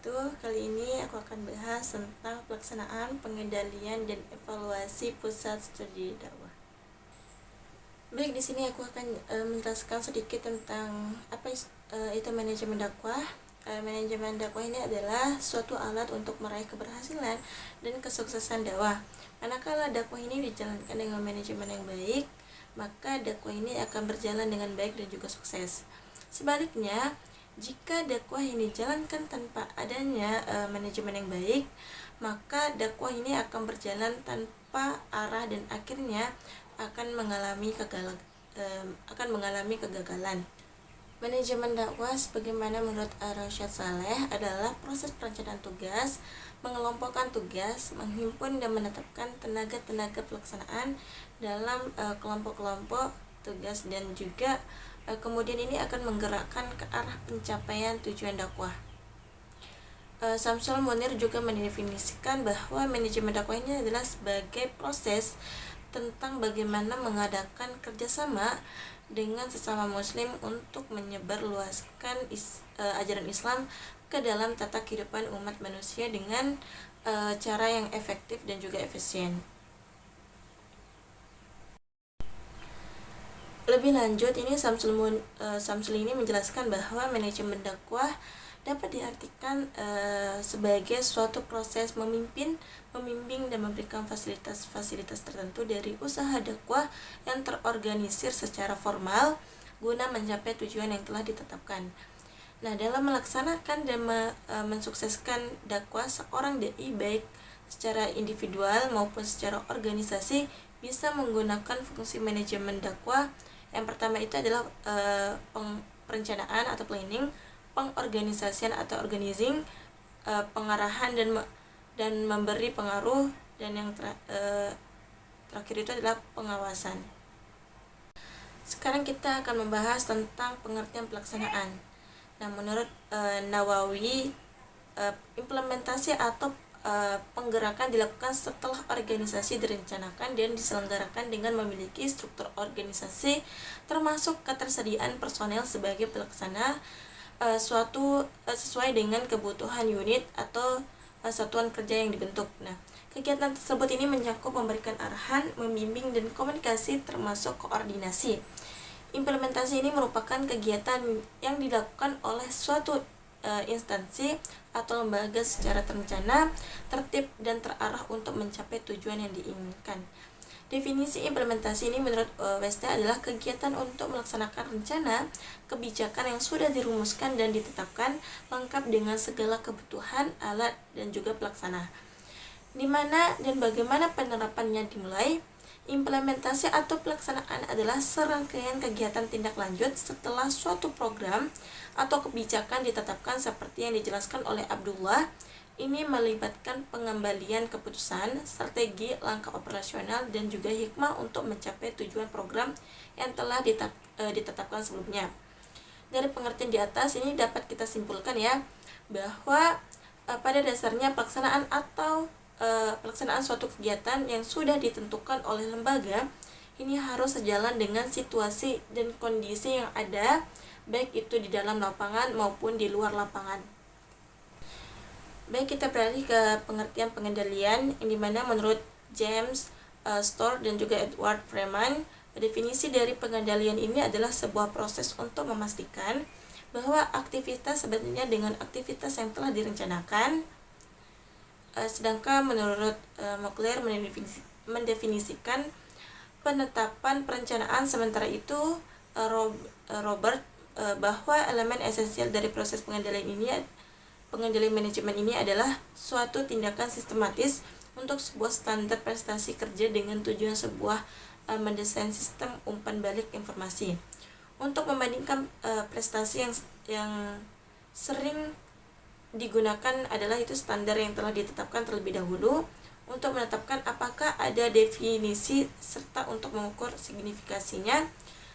wabarakatuh. Kali ini aku akan bahas tentang pelaksanaan, pengendalian, dan evaluasi pusat studi dakwah. Baik, di sini aku akan menjelaskan sedikit tentang apa itu manajemen dakwah. Manajemen dakwah ini adalah suatu alat untuk meraih keberhasilan dan kesuksesan dakwah. Manakala dakwah ini dijalankan dengan manajemen yang baik, maka dakwah ini akan berjalan dengan baik dan juga sukses. Sebaliknya, jika dakwah ini dijalankan tanpa adanya manajemen yang baik, maka dakwah ini akan berjalan tanpa arah dan akhirnya akan mengalami kegagalan. Manajemen dakwah sebagaimana menurut Ar-Rasyad Saleh adalah proses perencanaan tugas, mengelompokkan tugas, menghimpun dan menetapkan tenaga-tenaga pelaksanaan dalam kelompok-kelompok tugas, dan juga kemudian ini akan menggerakkan ke arah pencapaian tujuan dakwah. Syamsul Munir juga mendefinisikan bahwa manajemen dakwah ini adalah sebagai proses tentang bagaimana mengadakan kerjasama dengan sesama muslim untuk menyebarluaskan ajaran Islam ke dalam tata kehidupan umat manusia dengan cara yang efektif dan juga efisien. Lebih lanjut, ini Syamsul ini menjelaskan bahwa manajemen dakwah dapat diartikan sebagai suatu proses memimpin, membimbing, dan memberikan fasilitas-fasilitas tertentu dari usaha dakwah yang terorganisir secara formal guna mencapai tujuan yang telah ditetapkan. Nah, dalam melaksanakan dan mensukseskan dakwah, seorang dai baik secara individual maupun secara organisasi bisa menggunakan fungsi manajemen dakwah. Yang pertama itu adalah perencanaan atau planning, pengorganisasian atau organizing, pengarahan dan memberi pengaruh, dan yang terakhir itu adalah pengawasan. Sekarang kita akan membahas tentang pengertian pelaksanaan. Nah, menurut Nawawi, implementasi atau penggerakan dilakukan setelah organisasi direncanakan dan diselenggarakan dengan memiliki struktur organisasi termasuk ketersediaan personel sebagai pelaksana suatu sesuai dengan kebutuhan unit atau satuan kerja yang dibentuk. Nah, kegiatan tersebut ini mencakup memberikan arahan, membimbing, dan komunikasi termasuk koordinasi. Implementasi ini merupakan kegiatan yang dilakukan oleh suatu instansi atau lembaga secara terencana, tertib, dan terarah untuk mencapai tujuan yang diinginkan. Definisi implementasi ini menurut Westa adalah kegiatan untuk melaksanakan rencana kebijakan yang sudah dirumuskan dan ditetapkan lengkap dengan segala kebutuhan, alat, dan juga pelaksana. Di mana dan bagaimana penerapannya dimulai? Implementasi atau pelaksanaan adalah serangkaian kegiatan tindak lanjut setelah suatu program atau kebijakan ditetapkan seperti yang dijelaskan oleh Abdullah. Ini melibatkan pengembalian keputusan, strategi, langkah operasional, dan juga hikmah untuk mencapai tujuan program yang telah ditetapkan sebelumnya. Dari pengertian di atas ini dapat kita simpulkan ya, bahwa pada dasarnya pelaksanaan suatu kegiatan yang sudah ditentukan oleh lembaga ini harus sejalan dengan situasi dan kondisi yang ada, baik itu di dalam lapangan maupun di luar lapangan. Baik, kita beralih ke pengertian pengendalian, yang dimana menurut James Storr dan juga Edward Freeman, definisi dari pengendalian ini adalah sebuah proses untuk memastikan bahwa aktivitas sebenarnya dengan aktivitas yang telah direncanakan. Sedangkan menurut Mockler mendefinisikan penetapan perencanaan sementara itu Robert bahwa elemen esensial dari proses pengendalian manajemen ini adalah suatu tindakan sistematis untuk sebuah standar prestasi kerja dengan tujuan sebuah mendesain sistem umpan balik informasi untuk membandingkan prestasi yang sering digunakan adalah itu standar yang telah ditetapkan terlebih dahulu untuk menetapkan apakah ada definisi serta untuk mengukur signifikasinya,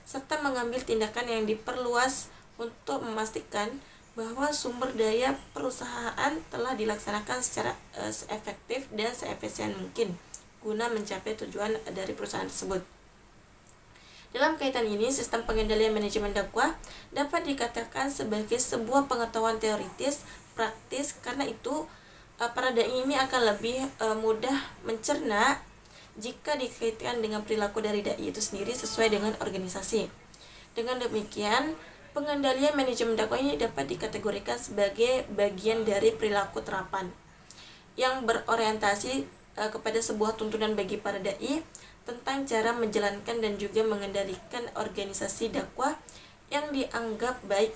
serta mengambil tindakan yang diperluas untuk memastikan bahwa sumber daya perusahaan telah dilaksanakan secara seefektif dan seefisien mungkin guna mencapai tujuan dari perusahaan tersebut. Dalam kaitan ini, sistem pengendalian manajemen dakwah dapat dikatakan sebagai sebuah pengetahuan teoritis praktis. Karena itu para dai ini akan lebih mudah mencerna jika dikaitkan dengan perilaku dari dai itu sendiri sesuai dengan organisasi. Dengan demikian, pengendalian manajemen dakwah ini dapat dikategorikan sebagai bagian dari perilaku terapan yang berorientasi kepada sebuah tuntunan bagi para dai tentang cara menjalankan dan juga mengendalikan organisasi dakwah yang dianggap baik.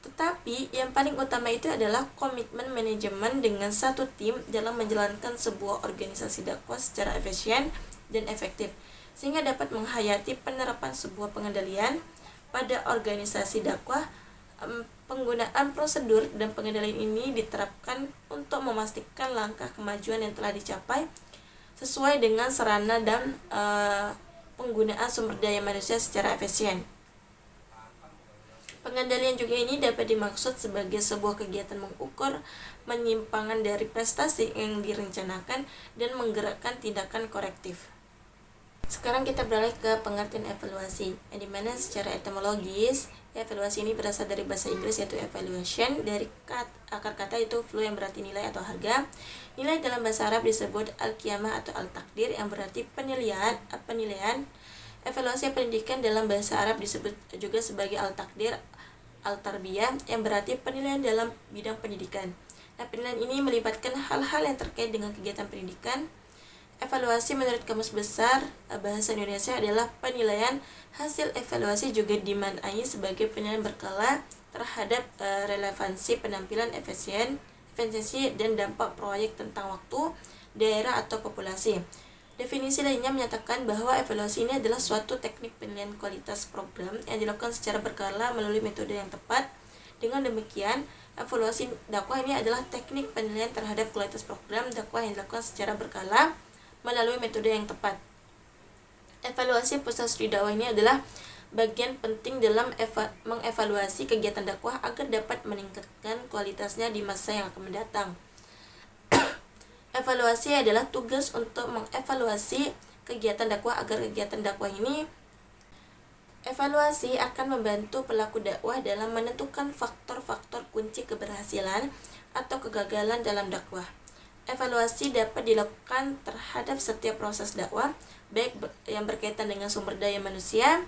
Tetapi yang paling utama itu adalah komitmen manajemen dengan satu tim dalam menjalankan sebuah organisasi dakwah secara efisien dan efektif, sehingga dapat menghayati penerapan sebuah pengendalian pada organisasi dakwah. Penggunaan prosedur dan pengendalian ini diterapkan untuk memastikan langkah kemajuan yang telah dicapai sesuai dengan sarana dan penggunaan sumber daya manusia secara efisien. Pengendalian juga ini dapat dimaksud sebagai sebuah kegiatan mengukur penyimpangan dari prestasi yang direncanakan dan menggerakkan tindakan korektif. Sekarang kita beralih ke pengertian evaluasi, yang dimana secara etimologis evaluasi ini berasal dari bahasa Inggris yaitu evaluation, dari akar kata itu flow yang berarti nilai atau harga. Nilai dalam bahasa Arab disebut al-qiyamah atau al-takdir yang berarti penilaian. Evaluasi pendidikan dalam bahasa Arab disebut juga sebagai al-takdir, al-tarbiyah yang berarti penilaian dalam bidang pendidikan. Nah, penilaian ini melibatkan hal-hal yang terkait dengan kegiatan pendidikan. Evaluasi menurut Kamus Besar Bahasa Indonesia adalah penilaian hasil evaluasi, juga dimaknai sebagai penilaian berkala terhadap relevansi penampilan, efisiensi dan dampak proyek tentang waktu, daerah atau populasi. Definisi lainnya menyatakan bahwa evaluasi ini adalah suatu teknik penilaian kualitas program yang dilakukan secara berkala melalui metode yang tepat. Dengan demikian, evaluasi dakwah ini adalah teknik penilaian terhadap kualitas program dakwah yang dilakukan secara berkala melalui metode yang tepat. Evaluasi pusat studi dakwah ini adalah bagian penting dalam mengevaluasi kegiatan dakwah agar dapat meningkatkan kualitasnya di masa yang akan mendatang. Evaluasi adalah tugas untuk mengevaluasi kegiatan dakwah agar kegiatan dakwah ini evaluasi akan membantu pelaku dakwah dalam menentukan faktor-faktor kunci keberhasilan atau kegagalan dalam dakwah. Evaluasi dapat dilakukan terhadap setiap proses dakwah, baik yang berkaitan dengan sumber daya manusia,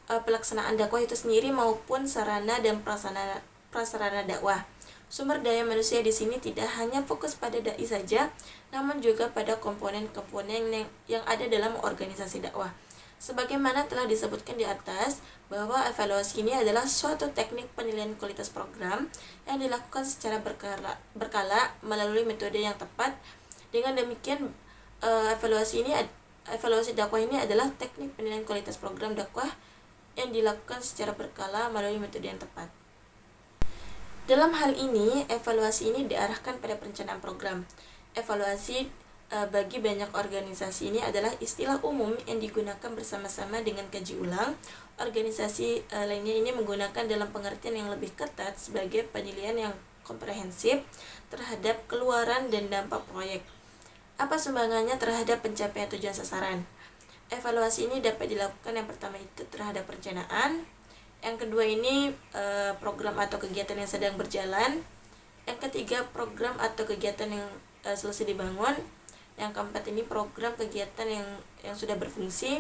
pelaksanaan dakwah itu sendiri maupun sarana dan prasarana dakwah. Sumber daya manusia di sini tidak hanya fokus pada dai saja, namun juga pada komponen-komponen yang ada dalam organisasi dakwah. Sebagaimana telah disebutkan di atas, bahwa evaluasi ini adalah suatu teknik penilaian kualitas program yang dilakukan secara berkala melalui metode yang tepat. Dengan demikian, evaluasi dakwah ini adalah teknik penilaian kualitas program dakwah yang dilakukan secara berkala melalui metode yang tepat. Dalam hal ini, evaluasi ini diarahkan pada perencanaan program. Evaluasi bagi banyak organisasi ini adalah istilah umum yang digunakan bersama-sama dengan kaji ulang. Organisasi lainnya ini menggunakan dalam pengertian yang lebih ketat sebagai penilaian yang komprehensif terhadap keluaran dan dampak proyek. Apa sumbangannya terhadap pencapaian tujuan sasaran? Evaluasi ini dapat dilakukan yang pertama itu terhadap perencanaan, yang kedua ini program atau kegiatan yang sedang berjalan, yang ketiga program atau kegiatan yang selesai dibangun, yang keempat ini program kegiatan yang sudah berfungsi.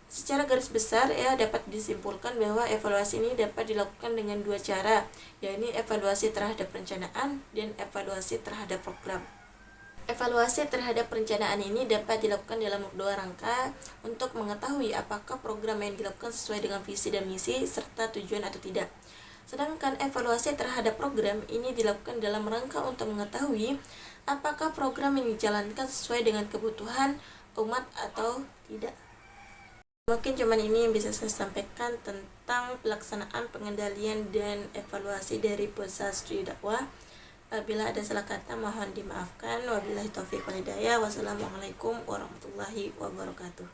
Secara garis besar dapat disimpulkan bahwa evaluasi ini dapat dilakukan dengan dua cara, yaitu evaluasi terhadap perencanaan dan evaluasi terhadap program. Evaluasi terhadap perencanaan ini dapat dilakukan dalam dua rangka untuk mengetahui apakah program yang dilakukan sesuai dengan visi dan misi serta tujuan atau tidak. Sedangkan evaluasi terhadap program ini dilakukan dalam rangka untuk mengetahui apakah program yang dijalankan sesuai dengan kebutuhan umat atau tidak. Mungkin cuman ini yang bisa saya sampaikan tentang pelaksanaan pengendalian dan evaluasi dari pusat studi dakwah. Bila ada salah kata mohon dimaafkan. Wabillahi taufiq wal hidayah. Wassalamualaikum warahmatullahi wabarakatuh.